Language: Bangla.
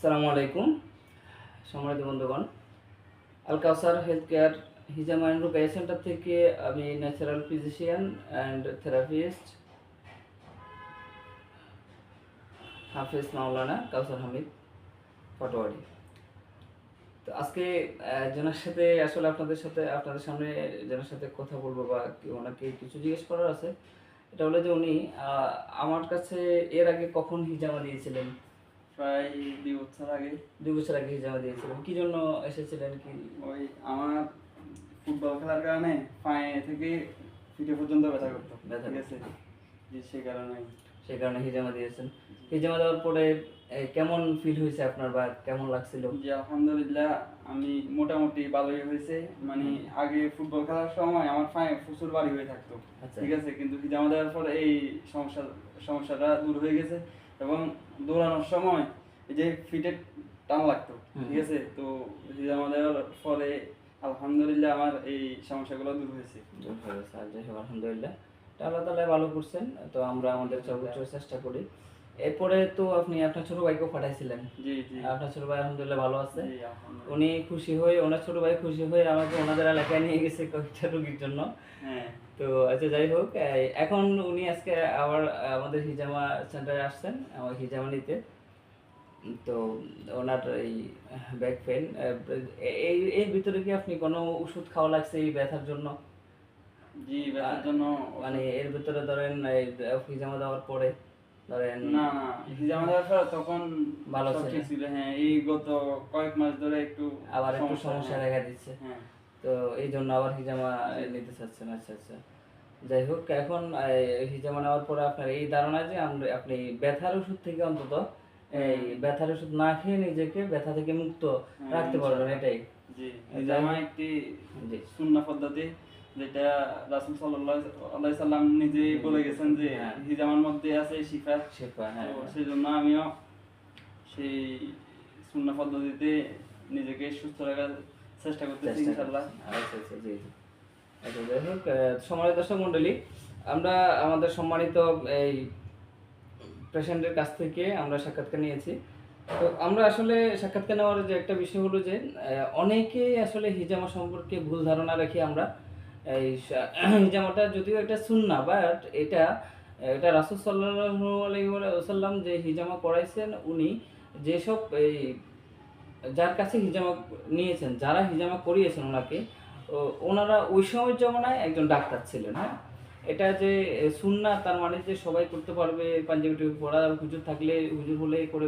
আসসালামু আলাইকুম সম্মানিত বন্ধুগণ। আল কাউসার হেলথ কেয়ার হিজামা অ্যান্ড রুকাইয়া সেন্টার থেকে আমি natural physician and therapist Hafiz Maulana Kausar Hamid Patwari. তো আজকে যেনার সাথে আসলে আপনাদের সামনে যেনার সাথে কথা বলবো বা ওনাকে কিছু জিজ্ঞেস করার আছে, এটা হলো যে উনি আমার কাছে এর আগে কখন হিজামা দিয়েছিলেন? প্রায় 2 বছর আগে। 2 বছর আগে হিজামা দিয়েছিলেন। কি জন্য এসেছিলেন? কি ওই আমার ফুটবল খেলার কারণে পায়ে থেকে পিঠে পর্যন্ত ব্যথা করতো, ঠিক আছে, সেই কারণে হিজামা দিয়েছেন। হিজামা দেওয়ার পরে কেমন ফিল হয়েছে আপনার বা কেমন লাগছিল? জি আলহামদুলিল্লাহ, আমি মোটামুটি ভালোই হয়েছে। মানে আগে ফুটবল খেলার সময় আমার পায়ে প্রচুর ভারী হয়ে থাকতো, ঠিক আছে, কিন্তু হিজামা দেওয়ার পরে এই সমস্যাটা দূর হয়ে গেছে। এবং দৌড়ানোর সময় এই যে ফিটে টান লাগতো, ঠিক আছে, তো হিজামা দেওয়ার পরে আলহামদুলিল্লাহ আমার এই সমস্যাগুলো দূর হয়েছে। যাই হোক আলহামদুলিল্লাহ, আল্লাহ তাআলা ভালো করছেন। তো আমরা আমাদের সর্বোচ্চ চেষ্টা করি। এরপরে তো আপনি আপনার ছোট ভাইকেও পাঠাইছিলেন। জি জি, আপনার ছোট ভাই আলহামদুলিল্লাহ ভালো আছে। আলহামদুলিল্লাহ। উনি খুশি হয়ে, ওনার ছোট ভাই খুশি হয়ে আমাকে ওনাদের এলাকায় নিয়ে গেছে কয়েকটা রোগীর জন্য। হ্যাঁ, তো আচ্ছা যাই হোক, এখন উনি আজকে আবার আমাদের হিজামা সেন্টারে আসছেন আমার হিজামা নিতে। তো ওনার এই ব্যাক পেন, এর ভিতরে কি আপনি কোনো ওষুধ খাওয়া লাগছে এই ব্যথার জন্য? জি ব্যথার জন্য মানে এর ভিতরে ধরেন এই হিজামা দেওয়ার পরে ধরেন না হিজামা দেওয়ার পর তখন ভালো সব ছিল। ঠিক ছিল। হ্যাঁ, এই গত কয়েক মাস ধরে একটু আবার একটু সমস্যা হ্যাঁ। দেখা দিচ্ছে। হ্যাঁ, তো এই জন্য আবার হিজামা নিতে চাচ্ছেন। আচ্ছা আচ্ছা, যাই হোক এখন হিজামা নেওয়ার পরে আপনার এই ধারণা যে আপনি ব্যথার ওষুধ থেকে অন্তত এই ব্যথার ওষুধ না খেয়ে নিজেকে ব্যথা থেকে মুক্ত রাখতে পারবেন, এটাই। জি হিজামা একটি সুন্নাহ পদ্ধতি, যেটা রাসূল সাল্লাল্লাহু আলাইহি সাল্লাম নিজেই বলে গেছেন যে হিজামার মধ্যে আছে শিফা। হ্যাঁ, তো সেই জন্য আমিও সেই সুন্নাহ পদ্ধতিতে নিজেকে সুস্থ রাখার চেষ্টা করতেছি ইনশাআল্লাহ। আচ্ছা আচ্ছা, জি জি। আচ্ছা যাই হোক, সম্মানিত দর্শক মণ্ডলী, আমরা আমাদের সম্মানিত এই পেশেন্টের কাছ থেকে আমরা সাক্ষাৎকার নিয়েছি। তো আমরা আসলে সাক্ষাৎকার নেওয়ার যে একটা বিষয় হলো যে অনেকেই আসলে হিজামা সম্পর্কে ভুল ধারণা রেখে আমরা এই হিজামাটা যদিও একটা সুন্নাহ, বাট এটা এটা রাসূল সাল্লাল্লাহু আলাইহি ওয়াসাল্লাম যে হিজামা করাইছেন, উনি যেসব এই যার কাছে হিজামা নিয়েছেন, যারা হিজামা করিয়েছেন ওনাকে, ওনারা ওই সময়ের জমানায় একজন ডাক্তার ছিলেন। হ্যাঁ, এটা যে সুন্নাহ তার মানে যে সবাই করতে পারবে, পাঞ্জাবি টুপি পরা হুজুর থাকলে হুজুর হলে করে